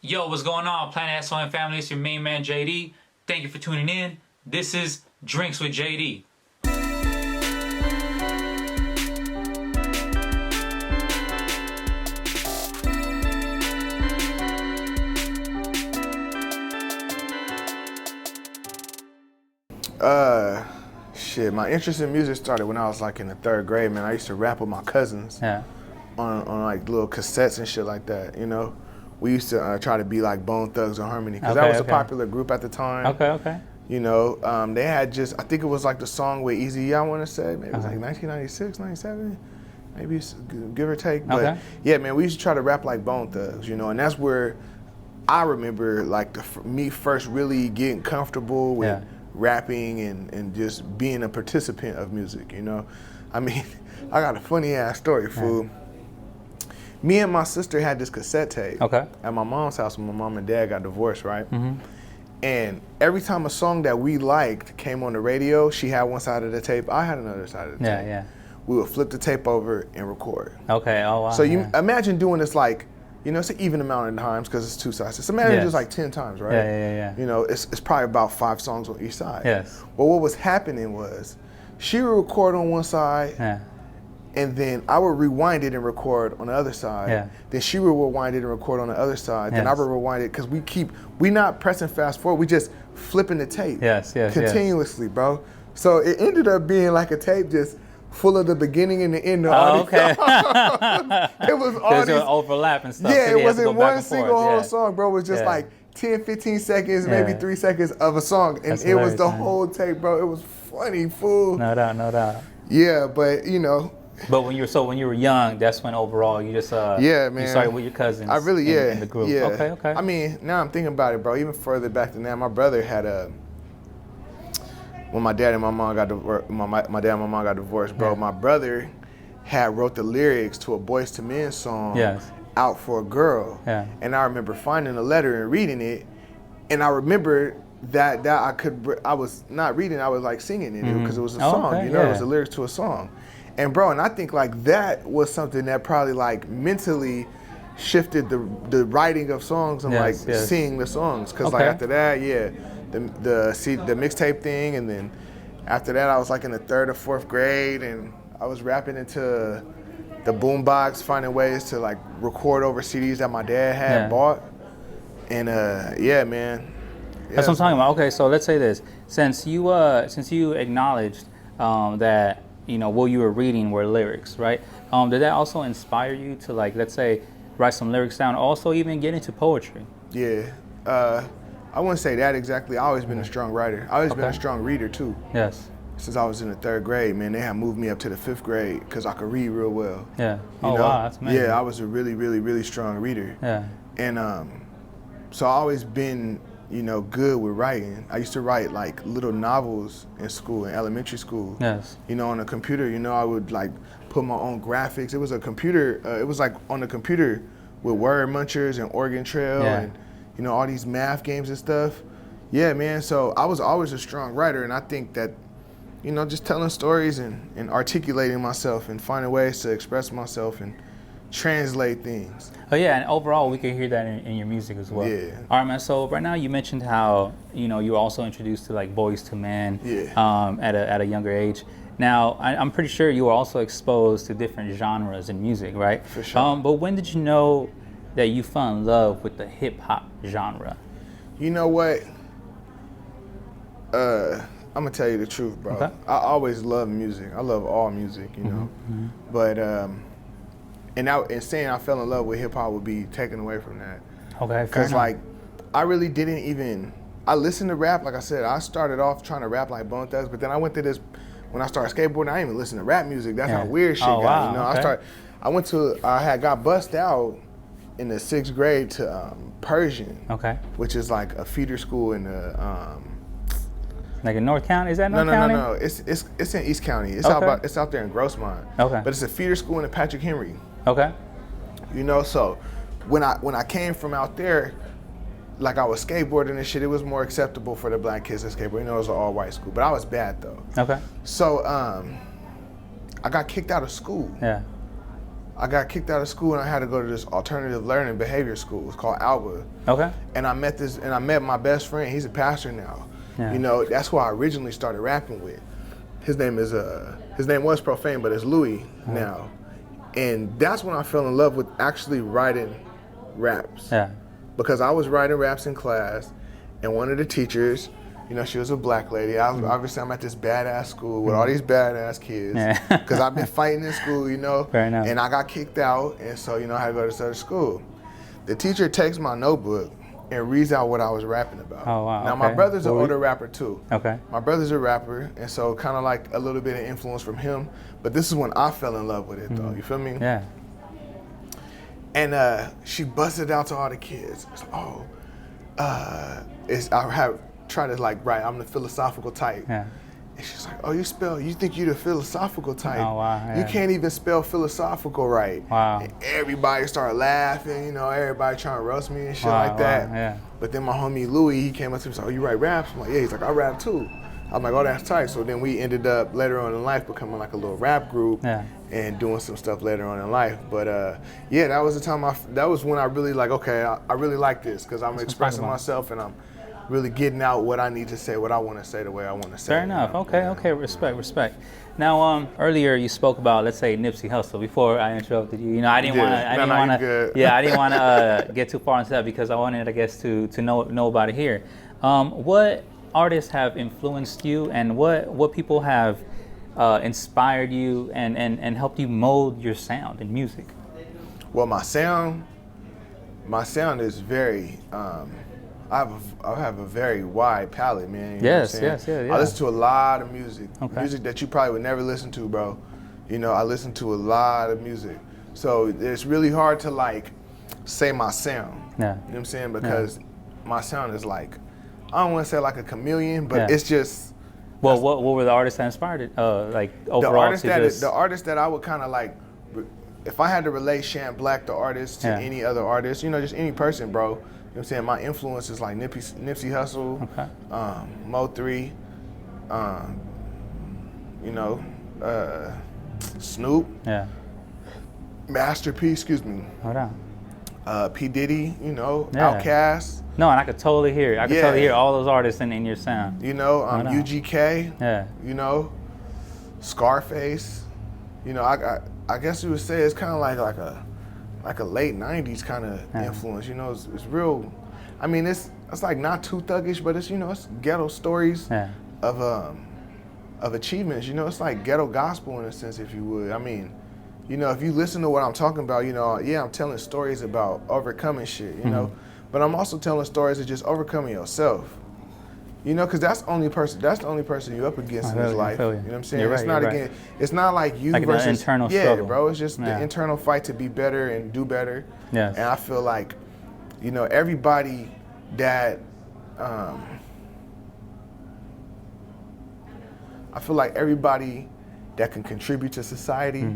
Yo, what's going on, Planet S.O.N family? It's your main man, JD. Thank you for tuning in. This is Drinks with JD. Shit, my interest in music started when I was like in the 3rd grade, man. I used to rap with my cousins on like little cassettes and shit like that, you know. We used to try to be like Bone Thugs and Harmony, because that was a popular group at the time. Okay. You know, they had just, I think it was like the song with Easy, I want to say. Maybe it was like 1996, 97, maybe give or take. But yeah, man, we used to try to rap like Bone Thugs, you know, and that's where I remember like me first really getting comfortable with rapping and just being a participant of music, you know. I mean, I got a funny ass story, fool. Me and my sister had this cassette tape at my mom's house when my mom and dad got divorced, right? And every time a song that we liked came on the radio, she had one side of the tape, I had another side of the tape. We would flip the tape over and record. Oh wow. So you imagine doing this like, you know, it's an even amount of times because it's 2 sides. Just imagine just like 10 times, right? Yeah. You know, it's probably about 5 songs on each side. But what was happening was, she would record on one side, and then I would rewind it and record on the other side. Then she would rewind it and record on the other side. Then I would rewind it, because we not pressing fast forward, we just flipping the tape continuously, bro. So it ended up being like a tape just full of the beginning and the end of all these songs. It was all these overlap and stuff. Yeah, it wasn't one single whole song, bro. It was just like 10, 15 seconds, maybe 3 seconds of a song. And it was the whole tape, bro. It was funny, fool. No doubt. Yeah, but you know. But when you were young, that's when overall you just man. You started with your cousins. I really in the group. Okay. I mean, now I'm thinking about it, bro. Even further back than that, my brother had when my dad and my mom got divorced, my dad and my mom got divorced, bro. My brother had wrote the lyrics to a Boyz II Men song out for a girl. And I remember finding the letter and reading it, and I remember that I was not reading, I was like singing it, because it was a song, you know, it was the lyrics to a song. And bro, and I think like that was something that probably like mentally shifted the writing of songs and singing the songs, because like after that, the mixtape thing, and then after that I was like in the 3rd or 4th grade, and I was rapping into the boombox, finding ways to like record over CDs that my dad had bought, and man. That's what I'm talking about. Okay, so let's say this: since you acknowledged that, you know, what you were reading were lyrics, right? Did that also inspire you to, like, let's say, write some lyrics down, also even get into poetry? Yeah, I wouldn't say that exactly. I've always been a strong writer. I've always been a strong reader too. Since I was in the 3rd grade, man, they had moved me up to the 5th grade because I could read real well. You know? Wow, that's amazing. Yeah, I was a really, really, really strong reader. And so I've always been, you know, good with writing. I used to write like little novels in school, in elementary school. You know, on a computer, you know, I would like put my own graphics. It was a computer, it was like on the computer with word munchers and Oregon Trail and, you know, all these math games and stuff. Yeah, man, so I was always a strong writer, and I think that, you know, just telling stories and articulating myself and finding ways to express myself and translate things. Oh yeah, and overall we can hear that in your music as well. All right, man, so right now you mentioned how, you know, you were also introduced to like Boyz II Men at a younger age. Now, I'm pretty sure you were also exposed to different genres in music, right? For sure. But when did you know that you fell in love with the hip-hop genre? You know what? I'm gonna tell you the truth, bro. I always loved music. I love all music, you know. But and saying I fell in love with hip hop would be taken away from that. Because like, I really didn't even. I listened to rap, like I said. I started off trying to rap like Bone Thugs, but then I went to this. When I started skateboarding, I didn't even listen to rap music. That's how weird shit got. You know, I got bussed out in the 6th grade to Persian, which is like a feeder school in the. Like in North County? Is that North County? No. It's in East County. It's out there in Grossmont. But it's a feeder school in the Patrick Henry. You know, so when I came from out there, like I was skateboarding and shit, it was more acceptable for the black kids to skateboard. You know, it was an all-white school, but I was bad though. So I got kicked out of school. I got kicked out of school and I had to go to this alternative learning behavior school. It's called Alba. Okay. And I met my best friend. He's a pastor now. Yeah. You know, that's who I originally started rapping with. His name was Profane, but it's Louis now. And that's when I fell in love with actually writing raps. Yeah. Because I was writing raps in class, and one of the teachers, you know, she was a black lady. Obviously, I'm at this badass school with all these badass kids. Because I've been fighting in school, you know. Fair enough. And I got kicked out, and so, you know, I had to go to this other school. The teacher takes my notebook and reads out what I was rapping about. Oh, wow. Now, my brother's an older rapper, too. Okay. My brother's a rapper, and so kind of like a little bit of influence from him. But this is when I fell in love with it, though. You feel me? Yeah. And she busted out to all the kids. It's like, I have tried to like write, I'm the philosophical type. Yeah. And she's like, oh, you think you're the philosophical type? Oh, wow. Yeah. You can't even spell philosophical right. Wow. And everybody started laughing, you know, everybody trying to roast me and shit like that. Wow. Yeah. But then my homie Louis, he came up to me and said, oh, you write raps? I'm like, yeah. He's like, I rap too. I'm like, oh, that's tight. So then we ended up later on in life becoming like a little rap group and doing some stuff later on in life. But yeah, that was the time that was when I really like, okay, I really like this because I'm expressing myself and I'm really getting out what I need to say, what I want to say the way I want to say. Fair enough. Okay. Respect. Now, earlier you spoke about, let's say, Nipsey Hussle. Before I interrupted you, you know, I didn't want to get too far into that because I wanted, I guess, to know about it here. What artists have influenced you, and what people have inspired you and helped you mold your sound in music? Well, my sound is very. I have a very wide palette, man. You know what I'm saying? I listen to a lot of music, music that you probably would never listen to, bro. You know, I listen to a lot of music, so it's really hard to like say my sound. Yeah. You know what I'm saying? Because my sound is like, I don't want to say like a chameleon, but it's just. Well, what were the artists that inspired it? Like overall, the artist that I would kind of like, if I had to relate Sham Blak, the artist, to any other artist, you know, just any person, bro. You know what I'm saying? My influence is like Nipsey Hussle, Mo3, you know, Snoop, Master P, excuse me. Hold on. P. Diddy, you know, Outkast. No, and I could totally hear it. I could totally hear all those artists in your sound. You know, UGK, you know, Scarface. You know, I guess you would say it's kind of like a late 90s kind of influence, you know. It's real. I mean, it's like not too thuggish, but it's, you know, it's ghetto stories of achievements, you know. It's like ghetto gospel in a sense, if you would. I mean, you know, if you listen to what I'm talking about, you know, I'm telling stories about overcoming shit, you know, but I'm also telling stories of just overcoming yourself. You know, because that's the only person you're up against in this life. You know what I'm saying? It's not like you versus an internal struggle. Bro. It's just the internal fight to be better and do better. Yes. And I feel like, you know, everybody that can contribute to society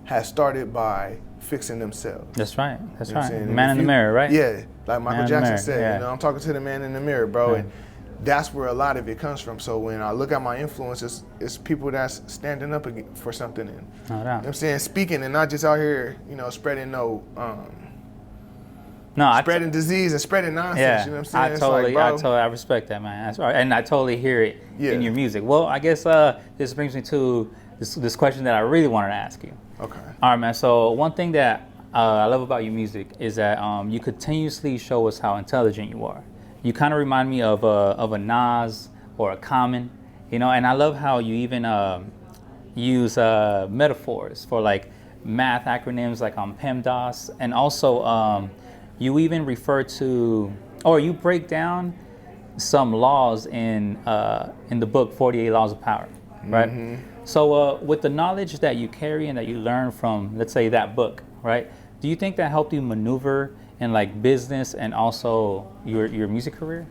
has started by fixing themselves. That's right. That's right. The man in the mirror, right? Yeah, like Michael Jackson said. You know, I'm talking to the man in the mirror, bro. And that's where a lot of it comes from. So when I look at my influences, it's people that's standing up for something and you know what I'm saying, speaking and not just out here, you know, spreading spreading disease and spreading nonsense. You know what I'm saying? I respect that, man. That's right. And I totally hear it in your music. Well, I guess this brings me to this question that I really wanted to ask you. Okay. All right, man. So one thing that I love about your music is that you continuously show us how intelligent you are. You kind of remind me of a Nas or a Common, you know, and I love how you even use metaphors for like math acronyms like PEMDAS, and also you even refer to, or you break down some laws in the book 48 Laws of Power, right? So with the knowledge that you carry and that you learn from, let's say, that book, right? Do you think that helped you maneuver in like business and also your music career?